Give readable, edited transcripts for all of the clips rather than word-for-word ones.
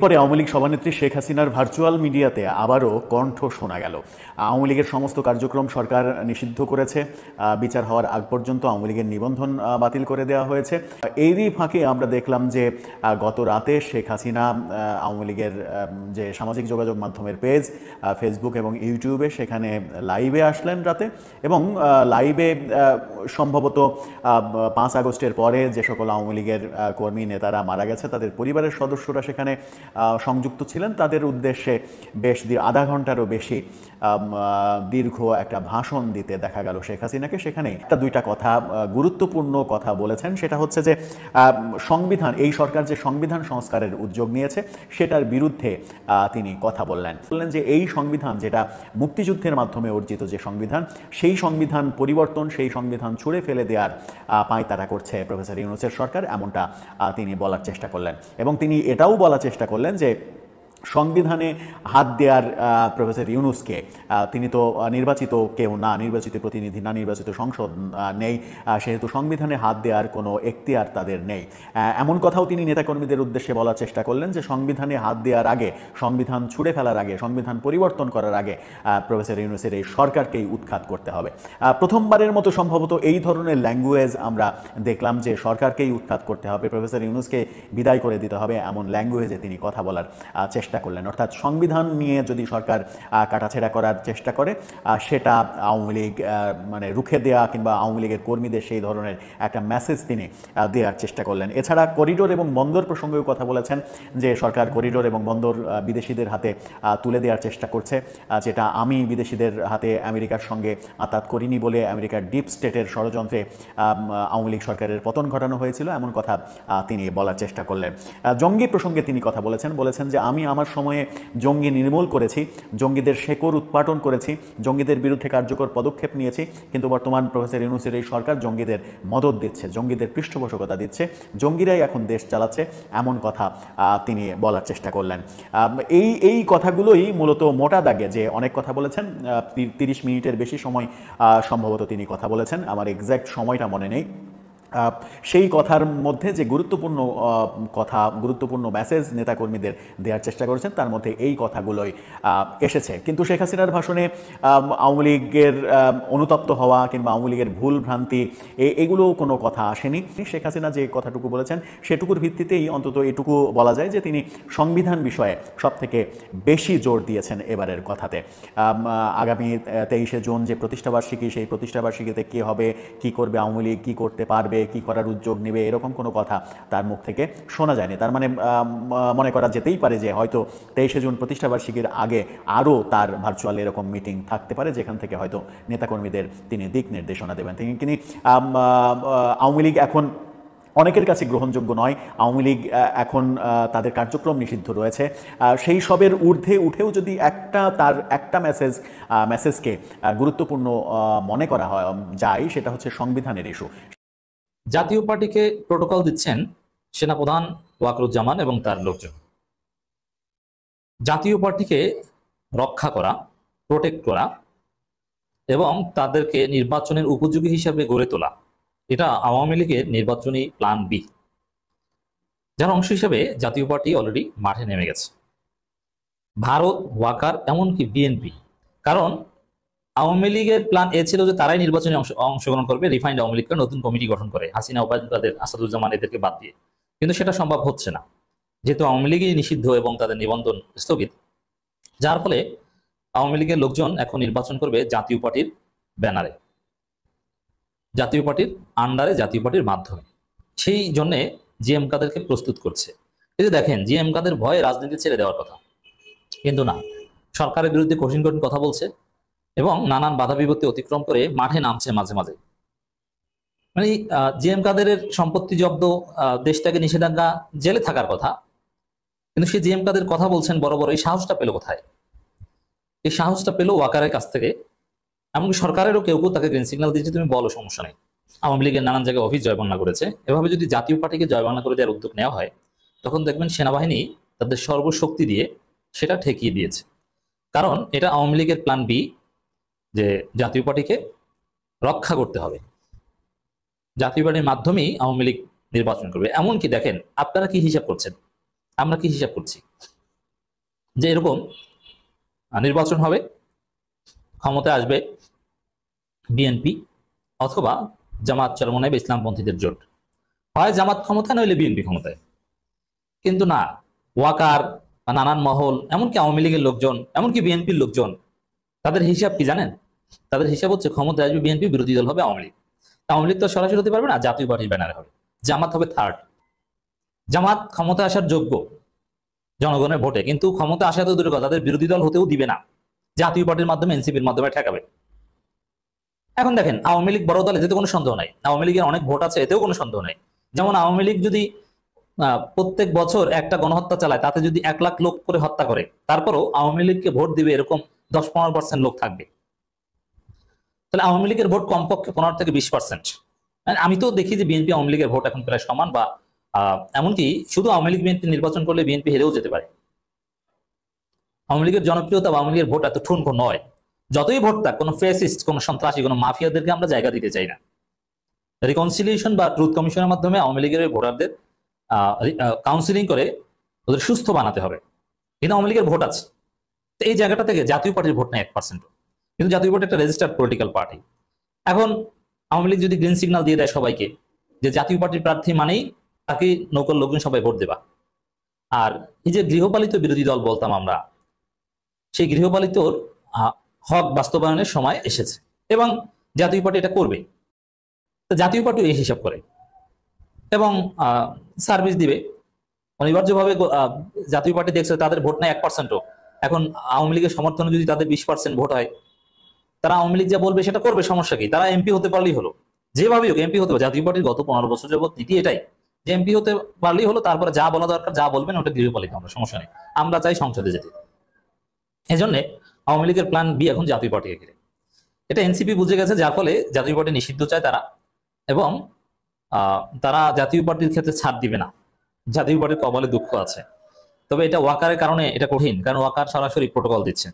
পরে আওয়ামী লীগ সভানেত্রী শেখ হাসিনার ভার্চুয়াল মিডিয়াতে আবারও কণ্ঠ শোনা গেল। আওয়ামী লীগের সমস্ত কার্যক্রম সরকার নিষিদ্ধ করেছে। বিচার হওয়ার আগ পর্যন্ত আওয়ামী লীগের নিবন্ধন বাতিল করে দেওয়া হয়েছে। এরই ফাঁকে আমরা দেখলাম যে গত রাতে শেখ হাসিনা আওয়ামী লীগের যে সামাজিক যোগাযোগ মাধ্যমের পেজ ফেসবুক এবং ইউটিউবে সেখানে লাইভে আসলেন রাতে, এবং লাইভে সম্ভবত 5 আগস্টের পরে যে সকল আওয়ামী লীগের কর্মী নেতারা মারা গেছে তাদের পরিবারের সদস্যরা সেখানে সংযুক্ত ছিলেন, তাদের উদ্দেশ্যে বেশ আধা ঘন্টারও বেশি দীর্ঘ একটা ভাষণ দিতে দেখা গেল শেখ হাসিনাকে। সেখানে একটা দুইটা কথা, গুরুত্বপূর্ণ কথা বলেছেন। সেটা হচ্ছে যে সংবিধান, এই সরকার যে সংবিধান সংস্কারের উদ্যোগ নিয়েছে সেটার বিরুদ্ধে তিনি কথা বললেন যে এই সংবিধান যেটা মুক্তিযুদ্ধের মাধ্যমে অর্জিত যে সংবিধান, সেই সংবিধান পরিবর্তন, সেই সংবিধান ছুঁড়ে ফেলে দেওয়ার পায়তারা করছে প্রফেসর ইউনূসের সরকার, এমনটা তিনি বলার চেষ্টা করলেন। এবং তিনি এটাও বলার চেষ্টা করলেন যে সংবিধানে হাত দেওয়ার প্রফেসর ইউনূসকে, তিনি তো নির্বাচিত কেউ না, নির্বাচিত প্রতিনিধি না, নির্বাচিত সংসদ নেই, সেহেতু সংবিধানে হাত দেওয়ার কোনো এখতিয়ার তাদের নেই। এমন কথাও তিনি নেতাকর্মীদের উদ্দেশ্যে বলার চেষ্টা করলেন যে সংবিধানে হাত দেওয়ার আগে, সংবিধান ছুঁড়ে ফেলার আগে, সংবিধান পরিবর্তন করার আগে প্রফেসর ইউনূসের এই সরকারকেই উৎখাত করতে হবে। প্রথমবারের মতো সম্ভবত এই ধরনের ল্যাঙ্গুয়েজ আমরা দেখলাম যে সরকারকেই উৎখাত করতে হবে, প্রফেসর ইউনূসকে বিদায় করে দিতে হবে, এমন ল্যাঙ্গুয়েজে তিনি কথা বলার চেষ্টা করলেন। অর্থাৎ সংবিধান নিয়ে যদি সরকার কাটাছেড়া করার চেষ্টা করে সেটা আওয়ামী লীগ মানে রুখে দেওয়া কিংবা আওয়ামী লীগের কর্মীদের সেই ধরনের একটা মেসেজ তিনি দেওয়ার চেষ্টা করলেন। এছাড়া করিডোর এবং বন্দর প্রসঙ্গেও কথা বলেছেন যে সরকার করিডোর এবং বন্দর বিদেশিদের হাতে তুলে দেওয়ার চেষ্টা করছে, যেটা আমি বিদেশিদের হাতে আমেরিকার সঙ্গে আতাত করিনি বলে আমেরিকার ডিপ স্টেটের ষড়যন্ত্রে আওয়ামী লীগ সরকারের পতন ঘটানো হয়েছিল, এমন কথা তিনি বলার চেষ্টা করলেন। জঙ্গি প্রসঙ্গে তিনি কথা বলেছেন যে আমি আমার সময়ে জঙ্গি নির্মূল করেছি, জঙ্গিদের শেকড় উৎপাটন করেছি, জঙ্গিদের বিরুদ্ধে কার্যকর পদক্ষেপ নিয়েছি, কিন্তু বর্তমান প্রফেসর ইউনূসের এই সরকার জঙ্গিদের মদদ দিচ্ছে, জঙ্গিদের পৃষ্ঠপোষকতা দিচ্ছে, জঙ্গিরাই এখন দেশ চালাচ্ছে, এমন কথা তিনি বলার চেষ্টা করলেন। এই কথাগুলোই মূলত মোটা দাগে, যে অনেক কথা বলেছেন, 30 মিনিটের বেশি সময় সম্ভবত তিনি কথা বলেছেন, আমার এক্স্যাক্ট সময়টা মনে নেই। সেই কথার মধ্যে যে গুরুত্বপূর্ণ কথা, গুরুত্বপূর্ণ মেসেজ নেতাকর্মীদের দেওয়ার চেষ্টা করেছেন, তার মধ্যে এই কথাগুলোই এসেছে। কিন্তু শেখ হাসিনার ভাষণে আওয়ামী লীগের অনুতপ্ত হওয়া কিংবা আওয়ামী লীগের ভুল ভ্রান্তি এগুলো কোনো কথা আসেনি। শেখ হাসিনা যে কথাটুকু বলেছেন সেটুকুর ভিত্তিতেই অন্তত এটুকু বলা যায় যে তিনি সংবিধান বিষয়ে সবথেকে বেশি জোর দিয়েছেন এবারের কথাতে। আগামী 23শে জুন যে প্রতিষ্ঠাবার্ষিকী, সেই প্রতিষ্ঠাবার্ষিকীতে কী হবে, কী করবে আওয়ামী লীগ, কী করতে পারবে, কি করার উদ্যোগ নেবে, এরকম কোনো কথা তার মুখ থেকে শোনা যায়নি। তার মানে মনে করা যেতেই পারে যে হয়তো 23শে জুন প্রতিষ্ঠাবার্ষিকীর আগে আরও তার ভার্চুয়াল এরকম মিটিং থাকতে পারে, যেখান থেকে হয়তো নেতাকর্মীদের তিনি দিক নির্দেশনা দেবেন। তিনি আওয়ামী লীগ এখন অনেকের কাছে গ্রহণযোগ্য নয়, আওয়ামী লীগ এখন তাদের কার্যক্রম নিষিদ্ধ রয়েছে, সেই সবের ঊর্ধ্বে উঠেও যদি তার একটা মেসেজকে গুরুত্বপূর্ণ মনে করা যায়, সেটা হচ্ছে সংবিধানের ইস্যু। জাতীয় পার্টিকে প্রোটোকল দিচ্ছেন সেনাপ্রধান ওয়াকরুজ্জামান এবং তার লোকজন। জাতীয় পার্টিকে রক্ষা করা, প্রোটেক্ট করা এবং তাদেরকে নির্বাচনের উপযোগী হিসাবে গড়ে তোলা, এটা আওয়ামী লীগের নির্বাচনী প্ল্যান বি, যার অংশ হিসাবে জাতীয় পার্টি অলরেডি মাঠে নেমে গেছে। ভারত, ওয়াকার, এমনকি বিএনপি। কারণ আওয়ামী লীগের প্ল্যান এ ছিল যে তারাই নির্বাচনে অংশগ্রহণ করবে, রিফাইন্ড আওয়ামী লীগকে নতুন কমিটি গঠন করে হাসিনা, ওবায়দুল, আসাদুজ্জামান এদেরকে বাদ দিয়ে। কিন্তু সেটা সম্ভব হচ্ছে না, যেহেতু আওয়ামী লীগই নিষিদ্ধ এবং তাদের নিবন্ধন স্থগিত, যার ফলে আওয়ামী লীগের লোকজন এখন নির্বাচন করবে জাতীয় পার্টির ব্যানারে, জাতীয় পার্টির আন্ডারে, জাতীয় পার্টির মাধ্যমে। সেই জন্যে জিএম কাদেরকে প্রস্তুত করছে। এই যে দেখেন, জিএম কাদের ভয়ে রাজনীতি ছেড়ে দেওয়ার কথা, কিন্তু না, সরকারের বিরুদ্ধে কঠিন কঠিন কথা বলছে এবং নানান বাধা বিপত্তি অতিক্রম করে মাঠে নামছে মাঝে মাঝে। মানে জিএম কাদেরের সম্পত্তি জব্দ, দেশটাকে নিষেধাজ্ঞা, জেলে থাকার কথা, কিন্তু সে জিএম কাদের কথা বলছেন বড় বড়। এই সাহসটা পেল কোথায়? এই সাহসটা পেল ওয়াকারের কাছ থেকে। এমনকি সরকারেরও কেউ কেউ তাকে গ্রিন সিগন্যাল দিয়েছে, তুমি বলো, সমস্যা নেই। আওয়ামী লীগের নানান জায়গায় অফিস জয়বাংলা করেছে। এভাবে যদি জাতীয় পার্টিকে জয়বাংলা করে দেওয়ার উদ্যোগ নেওয়া হয়, তখন দেখবেন সেনাবাহিনী তাদের সর্বশক্তি দিয়ে সেটা ঠেকিয়ে দিয়েছে। কারণ এটা আওয়ামী লীগের প্ল্যান বি, যে জাতীয় পার্টিকে রক্ষা করতে হবে, জাতীয় পার্টির মাধ্যমেই আওয়ামী লীগ নির্বাচন করবে। এমনকি দেখেন, আপনারা কি হিসাব করছেন, আমরা কি হিসাব করছি যে এরকম নির্বাচন হবে, ক্ষমতায় আসবে বিএনপি অথবা জামাত চরমনাই বা ইসলামপন্থীদের জোট, হয় জামাত ক্ষমতায় নইলে বিএনপি ক্ষমতায়। কিন্তু না, ওয়াকার বা নানান মহল, এমনকি আওয়ামী লীগের লোকজন, এমনকি বিএনপির লোকজন, তাদের হিসাব কি জানেন? তাদের হিসাব হচ্ছে ক্ষমতায় আসবে বিএনপি, বিরোধী দল হবে আওয়ামী লীগ। আওয়ামী লীগ তো সরাসরি হতে পারবে না, জাতীয় পার্টির ব্যানারে হবে। জামাত হবে থার্ড। জামাত ক্ষমতা আসার যোগ্য জনগণের ভোটে, কিন্তু ক্ষমতা আসা তো দূরের কথা, তাদের বিরোধী দল হতেও দিবে না, জাতীয় পার্টির মাধ্যমে, এনসিপির মাধ্যমে ঠেকাবে। এখন দেখেন, আওয়ামী লীগ বড় দল, এতে কোনো সন্দেহ নাই, আওয়ামী লীগের অনেক ভোট আছে, এতেও কোনো সন্দেহ নাই। যেমন আওয়ামী লীগ যদি প্রত্যেক বছর একটা গণহত্যা চালায়, তাতে যদি 1 লাখ লোক করে হত্যা করে, তারপরও আওয়ামী লীগকে ভোট দিবে এরকম 10-15% লোক থাকবে। তাহলে আওয়ামী লীগের ভোট কমপক্ষে 15 থেকে 20%। আমি তো দেখি যে বিএনপি আওয়ামী লীগের ভোট এখন প্রায় সমান, বা এমনকি শুধু আওয়ামী লীগ বিএনপি নির্বাচন করলে বিএনপি হেরেও যেতে পারে। আওয়ামী লীগের জনপ্রিয়তা বা আওয়ামী লীগের ভোট এত ঠুনকো নয়। যতই ভোট থাক, কোনো ফেসিস্ট, কোনো সন্ত্রাসী, কোনো মাফিয়াদেরকে আমরা জায়গা দিতে চাই না। রিকনসিলিয়েশন বা ট্রুথ কমিশনের মাধ্যমে আওয়ামী লীগের ভোটারদের কাউন্সিলিং করে ওদের সুস্থ বানাতে হবে। কিন্তু আওয়ামী লীগের ভোট আছে, তো এই জায়গাটা থেকে জাতীয় পার্টির ভোট নেই 1%। কিন্তু জাতীয় পার্টি একটা রেজিস্টার্ড পলিটিক্যাল পার্টি। এখন আওয়ামী লীগ যদি গ্রিন সিগন্যাল দিয়ে দেয় সবাইকে যে জাতীয় পার্টির প্রার্থী মানেই তাকে নৌকার লোকজন সবাই ভোট দেবা, আর এই যে গৃহপালিত বিরোধী দল বলতাম আমরা, সেই গৃহপালিত হক বাস্তবায়নের সময় এসেছে এবং জাতীয় পার্টি এটা করবে। তো জাতীয় পার্টি এই হিসাব করে এবং সার্ভিস দিবে অনিবার্যভাবে। জাতীয় পার্টি দেখছে তাদের ভোট নেই 1%ও। এখন আওয়ামী লীগের সমর্থনে যদি তাদের 20% ভোট হয়, তারা আওয়ামী লীগ যা বলবে সেটা করবে, সমস্যা কি? তারা এমপি হতে পারলেই হলো, যেভাবেই হোক এমপি হতে হবে। জাতীয় পার্টির গত 15 বছর যাবত নীতি এটাই, যে এমপি হতে পারলেই হলো, তারপরে যা বলা দরকার, যা বলবেন ওটা গৃহপালিত, আমরা সমস্যা নেই, আমরা চাই সংসদে যেতে। এই জন্য আওয়ামী লীগের প্ল্যান বি এখন জাতীয় পার্টিকে ঘিরে। এটা এনসিপি বুঝে গেছে, যার ফলে জাতীয় পার্টি নিষিদ্ধ চায় তারা, এবং তারা জাতীয় পার্টির ক্ষেত্রে ছাড় দিবে না। জাতীয় পার্টির কবলে দুঃখ আছে, তবে এটা ওয়াকারের কারণে এটা কঠিন, কারণ ওয়াকার সরাসরি প্রোটোকল দিচ্ছে।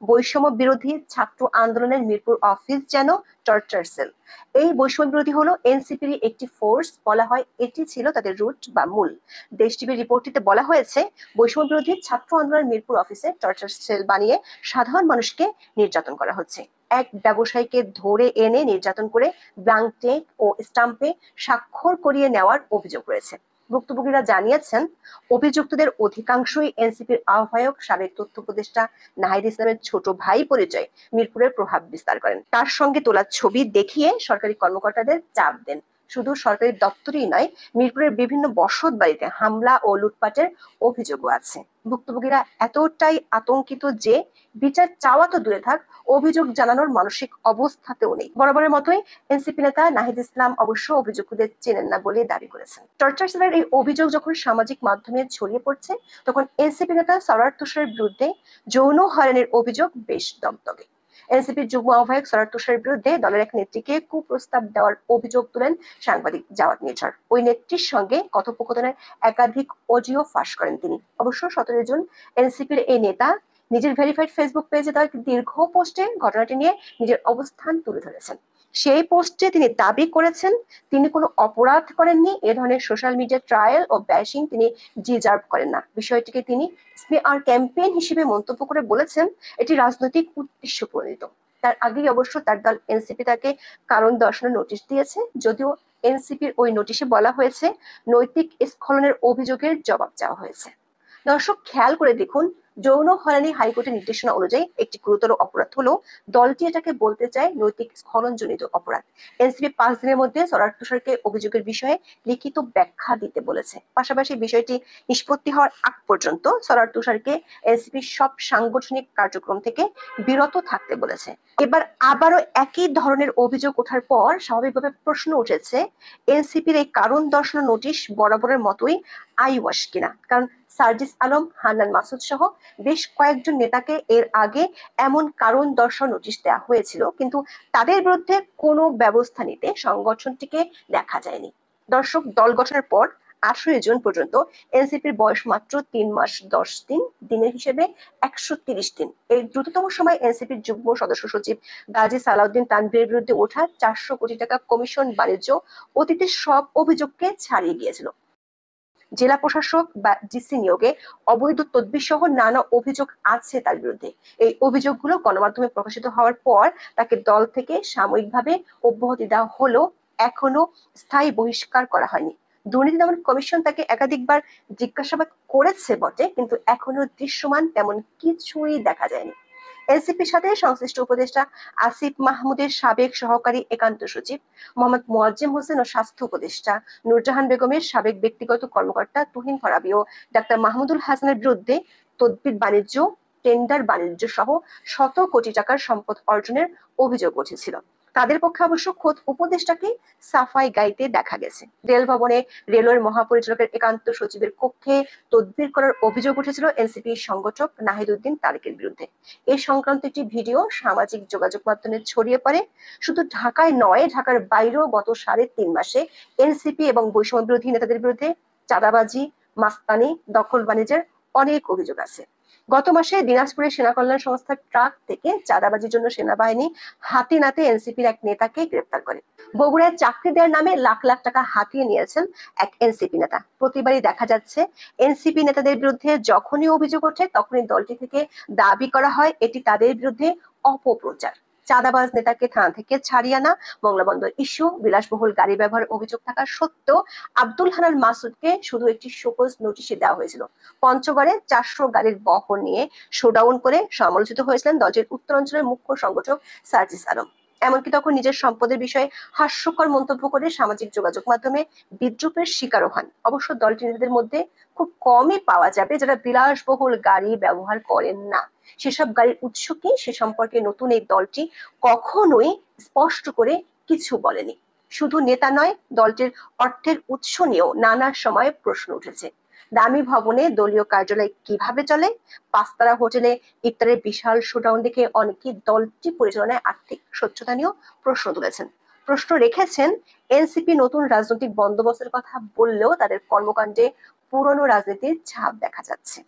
বৈষম্য বিরোধী ছাত্র আন্দোলনের মিরপুর অফিস যেন টর্চার সেল। এই বৈষম্য বিরোধী হলো এনসিপির একটি ফোর্স, বলা হয় এটি ছিল তাদের রুট বা মূল। দেশ টিভির রিপোর্টটিতে বলা হয়েছে, বৈষম্য বিরোধী ছাত্র আন্দোলনের মিরপুর অফিসে টর্চার সেল বানিয়ে সাধারণ মানুষকে নির্যাতন করা হচ্ছে। এক ব্যবসায়ীকে ধরে এনে নির্যাতন করে ব্ল্যাঙ্ক চেক ও স্টাম্পে স্বাক্ষর করিয়ে নেওয়ার অভিযোগ রয়েছে। ভুক্তভোগীরা জানিয়েছেন, অভিযুক্তদের অধিকাংশই এনসিপির আহ্বায়ক, সাবেক তথ্য উপদেষ্টা নাহিদ ইসলামের ছোট ভাই পরিচয়ে মিরপুরের প্রভাব বিস্তার করেন। তার সঙ্গে তোলা ছবি দেখিয়ে সরকারি কর্মকর্তাদের চাপ দেন। শুধু সরকারি দপ্তরেই নয়, মিরপুরের বিভিন্ন বসত বাড়িতে হামলা ও লুটপাটের অভিযোগও আছে। ভুক্তভোগীরা এতটাই আতঙ্কিত যে বিচার চাওয়া তো দূরে থাক, অভিযোগ জানানোর মানসিক অবস্থাতেও নেই। বরাবরের মতোই এনসিপি নেতা নাহিদ ইসলাম অবশ্য অভিযুক্তদের চেনেন না বলে দাবি করেছেন। টর্চার সেলের এই অভিযোগ যখন সামাজিক মাধ্যমে ছড়িয়ে পড়ছে, তখন এনসিপি নেতা সরার তুষারের বিরুদ্ধে যৌন হয়রানির অভিযোগ বেশ দগদগে। এনসিপির যুগ্ম আহ্বায়ক সরার তুষারের বিরুদ্ধে দলের এক নেত্রীকে কুপ্রস্তাব দেওয়ার অভিযোগ তুলেন সাংবাদিক জাওয়াত নির্ঝর। ওই নেত্রীর সঙ্গে কথোপকথনের একাধিক অডিও ফাঁস করেন তিনি। অবশ্য 17 জুন এনসিপির এই নেতা নিজের ভেরিফাইড ফেসবুক পেজে দেওয়া দীর্ঘ পোস্টে ঘটনাটি নিয়ে নিজের অবস্থান তুলে ধরেছেন। সেই পোস্টে তিনি দাবি করেছেন, তিনি কোনো অপরাধ করেননি, এ ধরনের সোশ্যাল মিডিয়া ট্রায়াল ও ব্যাশিং তিনি ডিজার্ভ করেন না। বিষয়টিকে তিনি স্মিয়ার ক্যাম্পেইন হিসেবে মন্তব্য করে বলেছেন, এটি রাজনৈতিক উদ্দেশ্য প্রণীত। তার আগেই অবশ্য তার দল এনসিপি তাকে কারণ দর্শানোর নোটিশ দিয়েছে, যদিও এনসিপির ওই নোটিশে বলা হয়েছে নৈতিক স্খলনের অভিযোগের জবাব চাওয়া হয়েছে। দর্শক খেয়াল করে দেখুন, যৌন হয়রানি হাইকোর্টের নির্দেশনা অনুযায়ী একটি গুরুতর অপরাধ হলেও দলটি এটাকে বলতে চায় নৈতিক স্খলনজনিত অপরাধ। এনসিপি 5 দিনের মধ্যে সরার তুষারকে অভিযোগের বিষয়ে লিখিত ব্যাখ্যা দিতে বলেছে। পাশাপাশি বিষয়টি নিষ্পত্তি হওয়ার আগ পর্যন্ত সরার তুষারকে এনসিপির সব সাংগঠনিক কার্যক্রম থেকে বিরত থাকতে বলেছে। এবার আবারও একই ধরনের অভিযোগ ওঠার পর স্বাভাবিকভাবে প্রশ্ন উঠেছে, এনসিপির এই কারণ দর্শানোর নোটিশ বরাবরের মতোই আইওয়াশ কিনা। কারণ সার্জিস আলম, হান্নান মাসুদ সহ বেশ কয়েকজন নেতাকে এর আগে এমন কারণ দর্শানোর নোটিশ দেওয়া হয়েছিল, কিন্তু তাদের বিরুদ্ধে কোনো ব্যবস্থা নিতে সংগঠনটিকে দেখা যায়নি। দর্শক, দল গঠনের পর 18 জুন পর্যন্ত এনসিপির বয়স মাত্র 3 মাস 10 দিন, দিনের হিসেবে 130 দিন। এই দ্রুততম সময় এনসিপির যুগ্ম সদস্য সচিব গাজী সালাউদ্দিন তানভীরের বিরুদ্ধে ওঠা 400 কোটি টাকা কমিশন বাণিজ্য অতীতের সব অভিযোগকে ছাড়িয়ে গিয়েছিল। জেলা প্রশাসক বা ডিসি নিয়োগে অবৈধ তদবির সহ নানা অভিযোগ আছে তার বিরুদ্ধে। এই অভিযোগগুলো গণমাধ্যমে প্রকাশিত হওয়ার পর তাকে দল থেকে সাময়িকভাবে অব্যাহতি দেওয়া হলেও এখনো স্থায়ী বহিষ্কার করা হয়নি। দুর্নীতি দমন কমিশন তাকে একাধিকবার জিজ্ঞাসাবাদ করেছে বটে, কিন্তু এখনো দৃশ্যমান তেমন কিছুই দেখা যায়নি। এনসিপির সাথে সংশ্লিষ্ট উপদেষ্টা আসিফ মাহমুদের সাবেক সহকারী একান্ত সচিব মোহাম্মদ মোয়াজ্জেম হোসেন ও স্বাস্থ্য উপদেষ্টা নূরজাহান বেগমের সাবেক ব্যক্তিগত কর্মকর্তা তুহিন ফরাবী ও ডাক্তার মাহমুদুল হাসানের বিরুদ্ধে তদবির বাণিজ্য, টেন্ডার বাণিজ্য সহ শত কোটি টাকার সম্পদ অর্জনের অভিযোগ উঠেছিল। তাদের পক্ষে অবশ্য খোদ উপদেষ্টাকে সাফাই গাইতে দেখা গেছে। রেল ভবনে রেলওয়ের মহাপরিচালকের একান্ত সচিবের কক্ষে তদবির করার অভিযোগ উঠেছিল এনসিপি সংগঠক নাহিদ উদ্দিন তারেকের বিরুদ্ধে। এ সংক্রান্ত একটি ভিডিও সামাজিক যোগাযোগ মাধ্যমে ছড়িয়ে পড়ে। শুধু ঢাকায় নয়, ঢাকার বাইরেও গত 3.5 মাসে এনসিপি এবং বৈষম্য বিরোধী নেতাদের বিরুদ্ধে চাঁদাবাজি, মাস্তানি, দখল বাণিজ্যের অনেক অভিযোগ আছে। গত মাসে দিনাজপুরের সেনা কল্যাণ সংস্থার ট্রাক থেকে চাঁদাবাজির জন্য সেনাবাহিনী হাতে নাতে এনসিপির এক নেতাকে গ্রেপ্তার করে। বগুড়ায় চাকরি দেওয়ার নামে লাখ লাখ টাকা হাতিয়ে নিয়েছেন এক এনসিপি নেতা। প্রতিবারই দেখা যাচ্ছে এনসিপি নেতাদের বিরুদ্ধে যখনই অভিযোগ ওঠে তখনই দলটি থেকে দাবি করা হয় এটি তাদের বিরুদ্ধে অপপ্রচার। চাঁদাবাজ নেতাকে থানা থেকে ছাড়িয়ে আনা, মংলাবন্দর ইস্যু, বিলাসবহুল গাড়ি ব্যবহার অভিযোগ থাকা সত্ত্বেও আব্দুল হান্নান মাসুদকে শুধু একটি শোকজ নোটিশে দেওয়া হয়েছিল। পঞ্চগড়ে 400 গাড়ির বহর নিয়ে শোডাউন করে সমালোচিত হয়েছিলেন দলটির উত্তরাঞ্চলের মুখ্য সংগঠক সার্জিস আলম। এমনকি তখন নিজের সম্পদের বিষয়ে হাস্যকর মন্তব্য করে সামাজিক যোগাযোগ মাধ্যমে বিদ্রুপের শিকারও হন। অবশ্য দলটির নেতাদের মধ্যে খুব কমই পাওয়া যাবে যারা বিলাসবহুল গাড়ি ব্যবহার করেন না। সেসব গাড়ির উৎস কি সে সম্পর্কে নতুন এই দলটি কখনোই স্পষ্ট করে কিছু বলেনি। শুধু নেতা নয়, দলটির অর্থের উৎস নিয়েও নানা সময়ে প্রশ্ন উঠেছে। দামি ভবনে দলীয় কার্যালয় কিভাবে চলে? পাঁচতারা হোটেলে ইফতারের বিশাল শোডাউন দেখে অনেকেই দলটি পরিচালনায় আর্থিক স্বচ্ছতা নিয়েও প্রশ্ন তুলেছেন। প্রশ্ন রেখেছেন এনসিপি নতুন রাজনৈতিক বন্দোবস্তের কথা বললেও তাদের কর্মকাণ্ডে পুরনো রাজনীতির ছাপ দেখা যাচ্ছে।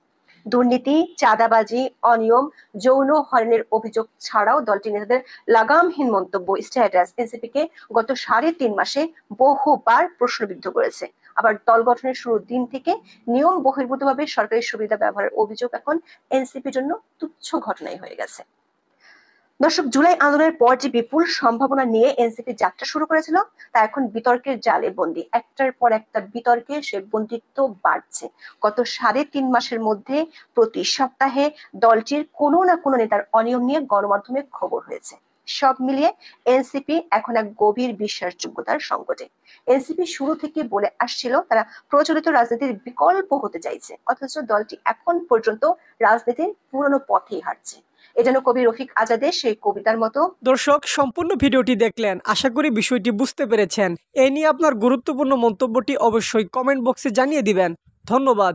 দুর্নীতি, চাঁদাবাজি, অনিয়ম, যৌন হয়রানির অভিযোগ ছাড়াও দলটি নেতাদের লাগামহীন মন্তব্য, স্ট্যাটাস এনসিপিকে গত 3.5 মাসে বহুবার প্রশ্নবিদ্ধ করেছে। আবার দল গঠনের শুরুর দিন থেকে নিয়ম বহির্ভূতভাবে সরকারি সুবিধা ব্যবহারের অভিযোগ এখন এনসিপির জন্য তুচ্ছ ঘটনাই হয়ে গেছে। দর্শক, জুলাই আন্দোলনের পর যে বিপুল সম্ভাবনা নিয়ে এনসিপি যাত্রা শুরু করেছিল তা এখন বিতর্কের জালে বন্দী। একটার পর একটা বিতর্কে সে বন্দিত্ব বাড়ছে। গত 3.5 মাসের মধ্যে প্রতি সপ্তাহে দলটির কোনো না কোনো নেতার অনিয়ম নিয়ে গণমাধ্যমে খবর হয়েছে। সব মিলিয়ে এনসিপি এখন এক গভীর বিশ্বাসযোগ্যতার সংকটে। এনসিপি শুরু থেকে বলে আসছিল তারা প্রচলিত রাজনীতির বিকল্প হতে চাইছে, অথচ দলটি এখন পর্যন্ত রাজনীতির পুরনো পথেই হাঁটছে। এ যেন কবি রফিক আজাদের সেই কবিতার মতো। দর্শক, সম্পূর্ণ ভিডিওটি দেখলেন, আশা করি বিষয়টি বুঝতে পেরেছেন। এ নিয়ে আপনার গুরুত্বপূর্ণ মন্তব্যটি অবশ্যই কমেন্ট বক্সে জানিয়ে দিবেন। ধন্যবাদ।